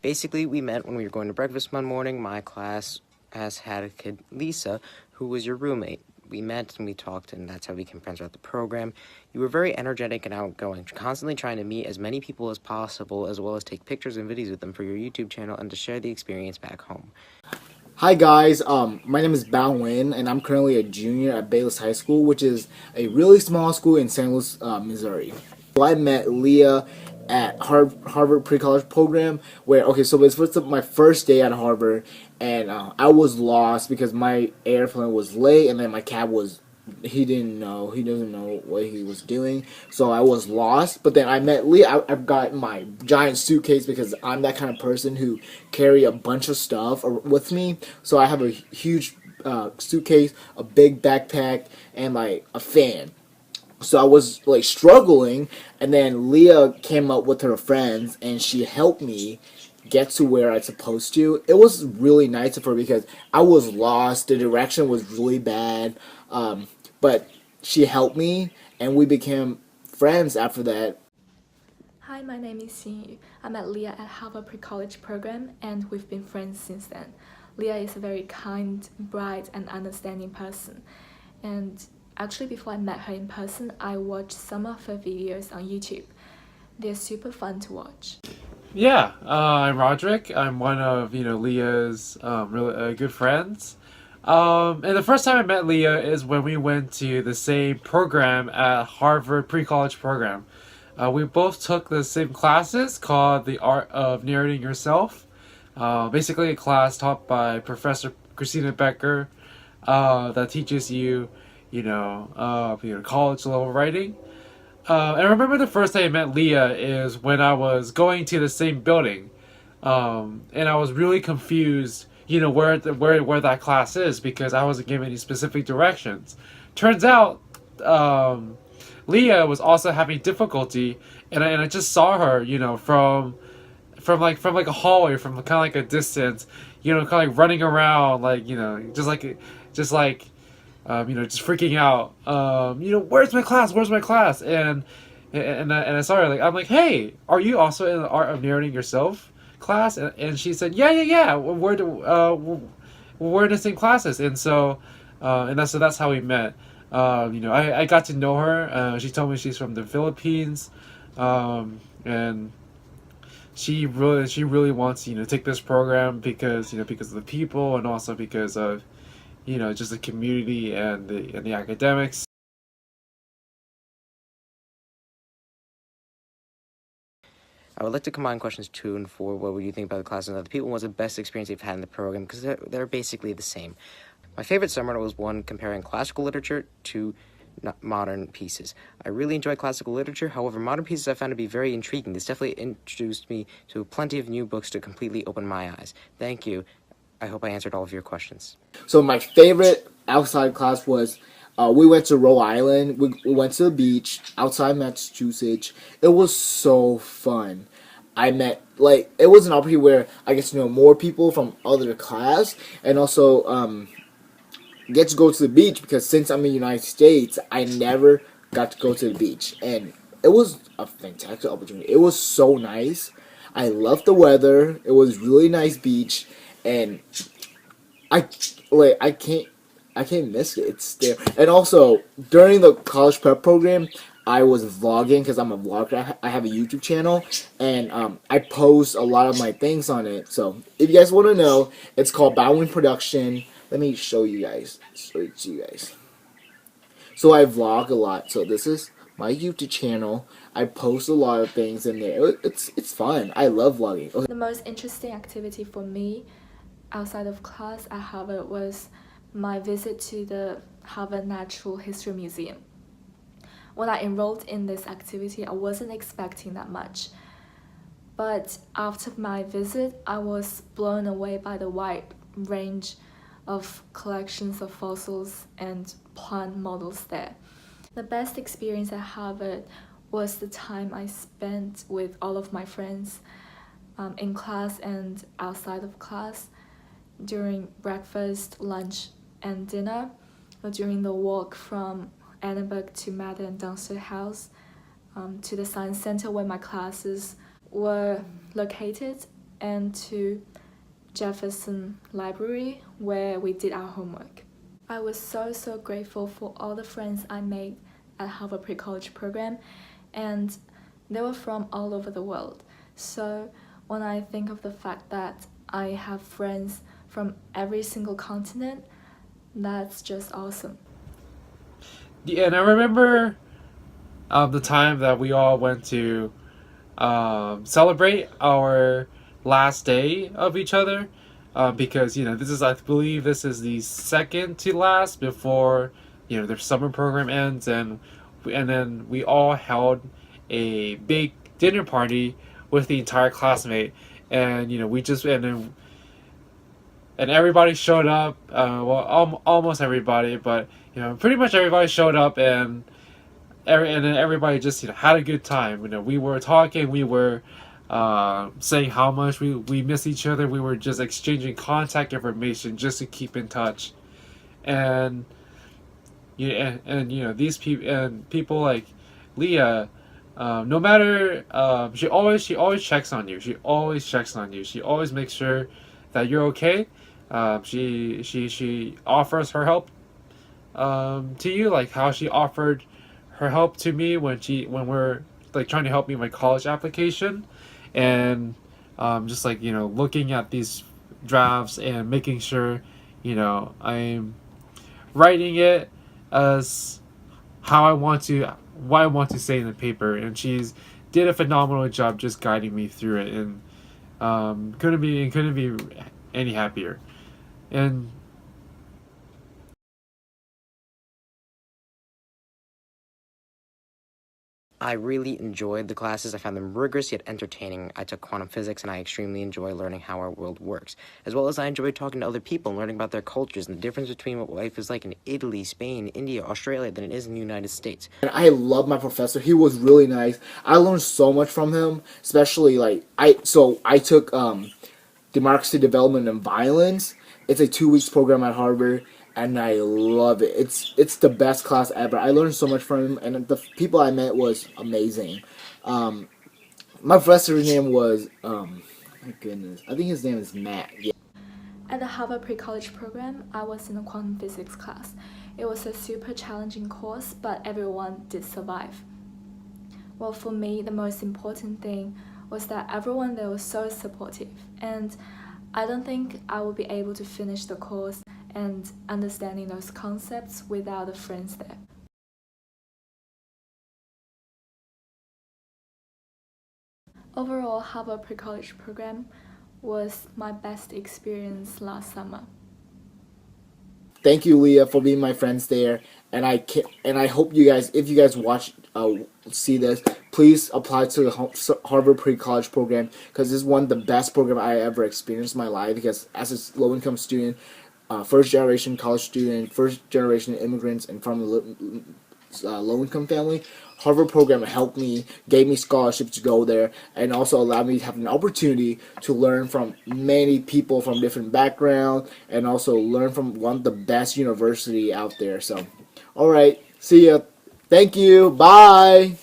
Basically, we met when we were going to breakfast one morning. My class has had a kid, Lisa, who was your roommate. We met and we talked, and that's how we became friends throughout the program. You were very energetic and outgoing, constantly trying to meet as many people as possible, as well as take pictures and videos with them for your YouTube channel and to share the experience back home. Hi guys, my name is Bao Nguyen, and I'm currently a junior at Bayless High School, which is a really small school in St. Louis, Missouri. So I met Leah at Harvard pre-college program, where, so it was my first day at Harvard, and I was lost because my airplane was late, and then my cab was, he doesn't know what he was doing, so I was lost. But then I met Leah. I've got my giant suitcase because I'm that kind of person who carry a bunch of stuff with me, so I have a huge suitcase, a big backpack, and like a fan. So I was like struggling, and then Leah came up with her friends, and she helped me get to where I supposed to. It was really nice of her because I was lost. The direction was really bad, but she helped me, and we became friends after that. Hi, my name is XinYu. I met Leah at Harvard pre-college program, and we've been friends since then. Leah is a very kind, bright, and understanding person. And actually, before I met her in person, I watched some of her videos on YouTube. They're super fun to watch. Yeah, I'm Roderick. I'm one of Leah's really good friends. And the first time I met Leah is when we went to the same program at Harvard pre-college program. We both took the same classes called The Art of Narrating Yourself. Basically a class taught by Professor Christina Becker that teaches you, college level writing. And I remember the first time I met Leah is when I was going to the same building, and I was really confused, where that class is because I wasn't given any specific directions. Turns out, Leah was also having difficulty, and I just saw her, from like a hallway, from kind of like a distance, kind of like running around, like just like. Just freaking out. Where's my class? Where's my class? And I saw her, like, I'm like, hey, are you also in the Art of Narrating Yourself class? And she said, yeah. We're in the same classes, and so that's how we met. I got to know her. She told me she's from the Philippines, and she really wants to take this program because of the people and also because of just the community and the academics. I would like to combine questions 2 and 4. What would you think about the class and other people? What's the best experience you've had in the program? Because they're basically the same. My favorite seminar was one comparing classical literature to modern pieces. I really enjoy classical literature. However, modern pieces I found to be very intriguing. This definitely introduced me to plenty of new books to completely open my eyes. Thank you. I hope I answered all of your questions. So my favorite outside class was, we went to Rhode Island. We went to the beach outside Massachusetts. It was so fun. I met, like, it was an opportunity where I get to know more people from other class, and also get to go to the beach because since I'm in the United States, I never got to go to the beach, and it was a fantastic opportunity. It was so nice. I loved the weather. It was really nice beach, and I can't miss it. It's there. And also during the college prep program, I was vlogging because I'm a vlogger. I have a YouTube channel, and I post a lot of my things on it. So if you guys want to know, it's called Bowing Production. Let me show you guys. So I vlog a lot. So this is my YouTube channel. I post a lot of things in there. It's fun. I love vlogging. Okay. The most interesting activity for me outside of class at Harvard was my visit to the Harvard Natural History Museum. When I enrolled in this activity, I wasn't expecting that much. But after my visit, I was blown away by the wide range of collections of fossils and plant models there. The best experience at Harvard was the time I spent with all of my friends in class and outside of class, during breakfast, lunch, and dinner, or during the walk from Edinburgh to Mather and Dunster House to the Science Center where my classes were located. and to Jefferson Library where we did our homework. I was so grateful for all the friends I made at Harvard Pre-College program, and they were from all over the world. So when I think of the fact that I have friends from every single continent, that's just awesome. Yeah, and I remember the time that we all went to celebrate our last day of each other, because this is, I believe this is the second to last before their summer program ends, and then we all held a big dinner party with the entire classmate, and we just and everybody showed up. Well, almost everybody, but pretty much everybody showed up, and then everybody just had a good time. We were talking, we were saying how much we miss each other. We were just exchanging contact information just to keep in touch, and these people and people like Leah. No matter, she always checks on you. She always checks on you. She always makes sure that you're okay. She offers her help to you, like how she offered her help to me when we're like trying to help me with my college application, and just like looking at these drafts and making sure I'm writing it as how I want to what I want to say in the paper, and she's did a phenomenal job just guiding me through it, and couldn't be any happier. And I really enjoyed the classes. I found them rigorous yet entertaining. I took quantum physics, and I extremely enjoy learning how our world works, as well as I enjoyed talking to other people and learning about their cultures and the difference between what life is like in Italy, Spain, India, Australia than it is in the United States. And I love my professor. He was really nice. I learned so much from him, especially I took democracy development and violence. It's a 2 weeks program at Harvard, and I love it. It's the best class ever. I learned so much from him, and the people I met was amazing. My professor's name was my goodness, I think his name is Matt. Yeah. At the Harvard Pre-College program, I was in a quantum physics class. It was a super challenging course, but everyone did survive. Well, for me, the most important thing was that everyone there was so supportive, and I don't think I would be able to finish the course and understanding those concepts without the friends there. Overall, Harvard Pre-College program was my best experience last summer. Thank you, Leah, for being my friends there, and I hope you guys, if you guys see this, please apply to the Harvard Pre-College program, because this is one of the best programs I ever experienced in my life. Because as a low-income student, first generation college student, first generation immigrants, and from a low-income family, Harvard program helped me, gave me scholarships to go there, and also allowed me to have an opportunity to learn from many people from different backgrounds, and also learn from one of the best university out there. So, all right, see ya. Thank you. Bye.